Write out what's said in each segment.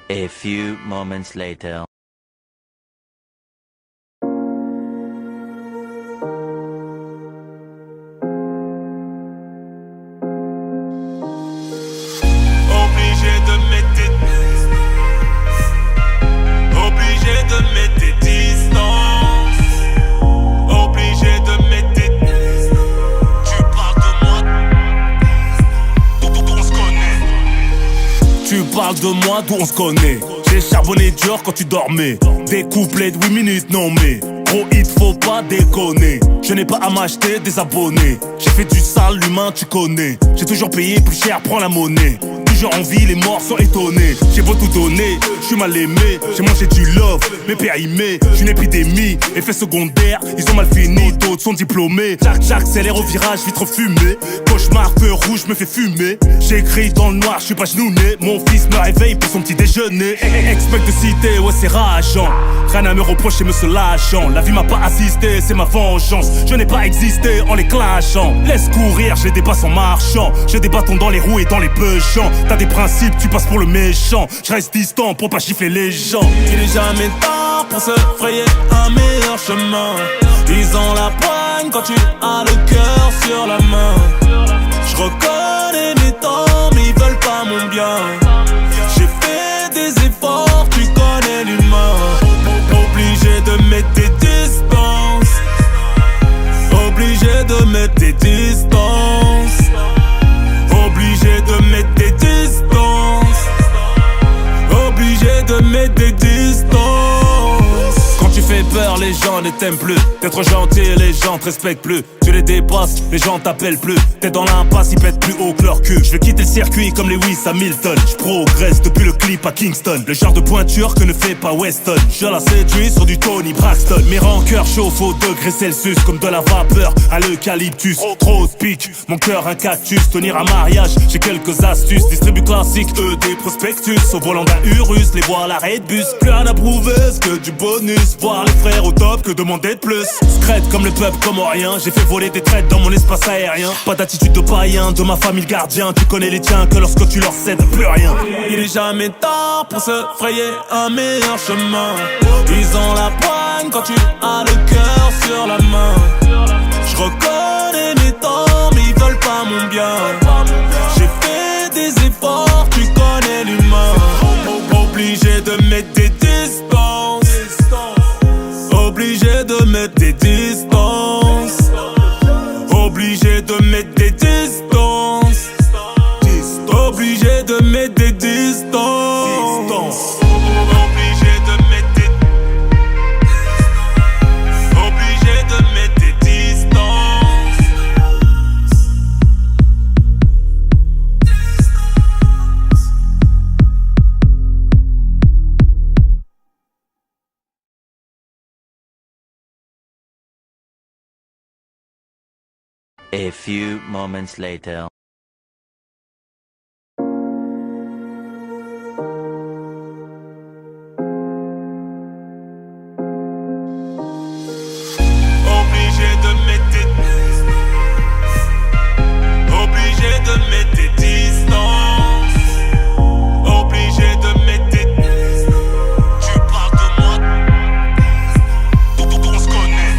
A few moments later. Obligé de mettre des distances. Obligé de mettre des. Tu parles de moi, d'où on se connaît. Tu parles de moi, d'où on se connaît. J'ai charbonné dur quand tu dormais. Des couplets de 8 minutes, non mais gros hit, faut pas déconner. Je n'ai pas à m'acheter des abonnés. J'ai fait du sale, l'humain tu connais. J'ai toujours payé plus cher, prends la monnaie. Toujours en vie, les morts sont étonnés. J'ai beau tout donner, je suis mal aimé. J'ai mangé du love, mes périmés. J'ai une épidémie, effet secondaire. Ils ont mal fini, d'autres sont diplômés. J'accélère au virage, vitre fumée. Cauchemar, feu rouge, me fait fumer. J'écris dans le noir, je suis pas genouné. Mon fils me réveille pour son petit déjeuner. Expect de citer, ouais c'est rageant. Rien à me reprocher, me se lâchant. La vie m'a pas assisté, c'est ma vengeance. Je n'ai pas existé en les clashant. Laisse courir, je les dépasse en marchant. J'ai des bâtons dans les roues et dans les pechants. T'as des principes, tu passes pour le méchant. Je reste distant pour pas gifler les gens. Il est jamais tard pour se frayer un meilleur chemin. Ils ont la poigne quand tu as le cœur sur la main. Je reconnais mes torts, mais ils veulent pas mon bien. J'ai fait des efforts, tu connais l'humain. Obligé de mettre des distances. Obligé de mettre des distances. Obligé de mettre des distances. Obligé de mettre des distances. Quand tu fais peur, les gens ne t'aiment plus. D'être gentil, les gens te respectent plus. Tu les dépasses, les gens t'appellent plus. T'es dans l'impasse, ils pètent plus haut que leur cul. Je vais quitter le circuit comme Lewis Hamilton. Je progresse depuis le clip à Kingston. Le genre de pointure que ne fait pas Weston. Je la séduis sur du Tony Braxton. Mes rancœurs chauffent au degré Celsius. Comme de la vapeur à l'eucalyptus. Trop de pique, mon cœur un cactus. Tenir un mariage, j'ai quelques astuces. Distribue classique, des prospectus. Au volant d'un Urus, les voir à l'arrêt de bus. Plus rien à prouver, c'est que du bonus. Voir les frères au top, que demander de plus. Scred comme le peuple, comme rien. J'ai fait voler des traites dans mon espace aérien. Pas d'attitude de païen, de ma famille le gardien. Tu connais les tiens que lorsque tu leur cèdes plus rien. Il est jamais tard pour se frayer un meilleur chemin. Ils ont la poigne quand tu as le cœur sur la main. Je reconnais mes torts, mais ils veulent pas mon bien. J'ai fait des efforts, tu connais l'humain. Obligé de mettre des distances. Obligé de mettre des distances. Obligé de mettre des distances. Obligé de mettre des distances. Obligé de mettre des. Obligé de mettre des distances. A few moments later. Obligé de mettre des. Obligé de mettre des distances. Obligé de mettre des. Tu parles de moi, d'où on se connaît.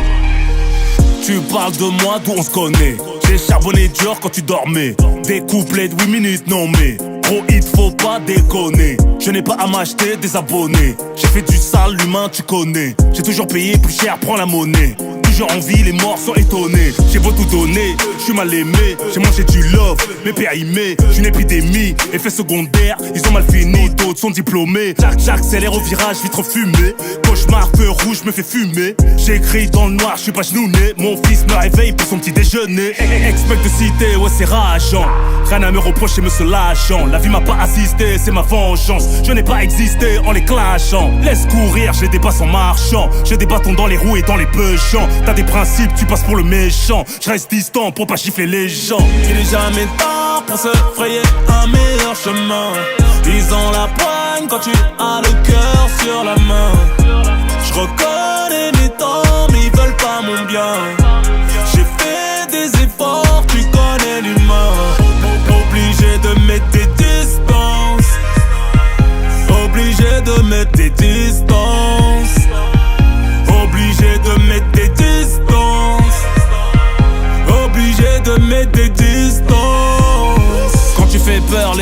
Tu parles de moi, d'où on se connaît. J'ai charbonné dur quand tu dormais. Des couplets de 8 minutes, non mais gros hit, faut pas déconner. Je n'ai pas à m'acheter des abonnés. J'ai fait du sale, l'humain tu connais. J'ai toujours payé plus cher, prends la monnaie. Toujours en vie, les morts sont étonnés. J'ai beau tout donner, je suis mal aimé. J'ai mangé du love, mes périmés. J'ai une épidémie, effet secondaire. Ils ont mal fini, d'autres sont diplômés. J'accélère au virage, vitre fumée. Cauchemar, feu rouge, me fait fumer. J'écris dans le noir, je suis pas genouné. Mon fils me réveille pour son petit déjeuner. Expect de citer, ouais c'est rageant. Rien à me reprocher, me se lâchant. La vie m'a pas assisté, c'est ma vengeance. Je n'ai pas existé en les clashant. Laisse courir, je les dépasse en marchant. J'ai des bâtons dans les roues et dans les pechants. T'as des principes, tu passes pour le méchant. Je reste distant pour pas gifler les gens. Il est jamais tard pour se frayer un meilleur chemin. Ils ont la poigne quand tu as le cœur sur la main. Je reconnais mes torts, mais ils veulent pas mon bien. J'ai fait des efforts, tu connais l'humain. Obligé de mettre des distances. Obligé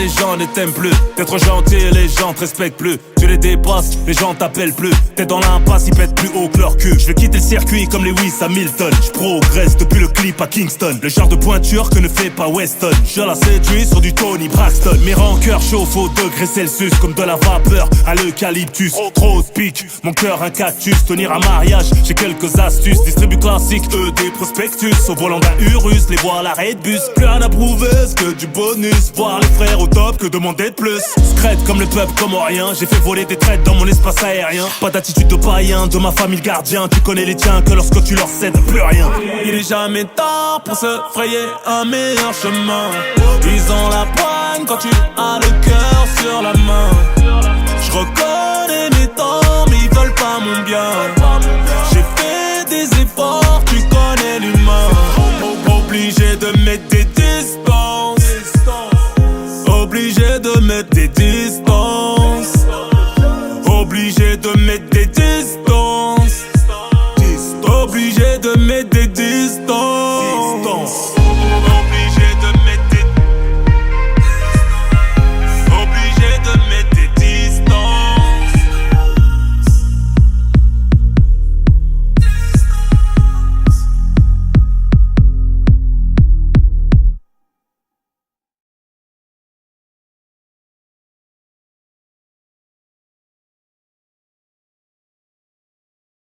les gens ne t'aiment plus. T'es trop gentil, les gens te respectent plus. Tu les dépasses, les gens t'appellent plus. T'es dans l'impasse, ils pètent plus haut que leur cul. Je vais quitter le circuit comme Lewis Hamilton. Je progresse depuis le clip à Kingston. Le genre de pointure que ne fait pas Weston. Je la séduis sur du Tony Braxton. Mes rancœurs chauffent au degré Celsius comme de la vapeur à l'eucalyptus. Trop de pique, mon cœur un cactus. Tenir un mariage, j'ai quelques astuces. Distribu classique, des prospectus. Au volant d'un Urus, les voir à l'arrêt de bus. Plus rien à prouver, c'est que du bonus. Voir les frères au top, que demander de plus. Scred comme le peuple, comme rien. J'ai fait voler des traites dans mon espace aérien. Pas d'attitude de païen, de ma famille le gardien. Tu connais les tiens, que lorsque tu leur cèdes, plus rien. Il est jamais tard pour se frayer un meilleur chemin. Ils ont la poigne quand tu as le cœur sur la main. Je reconnais mes torts, mais ils veulent pas mon bien. J'ai fait des efforts, tu connais l'humain. Obligé de mettre des distances. Obligé de mettre des distances. Obligé de mettre des distances. Obligé de mettre des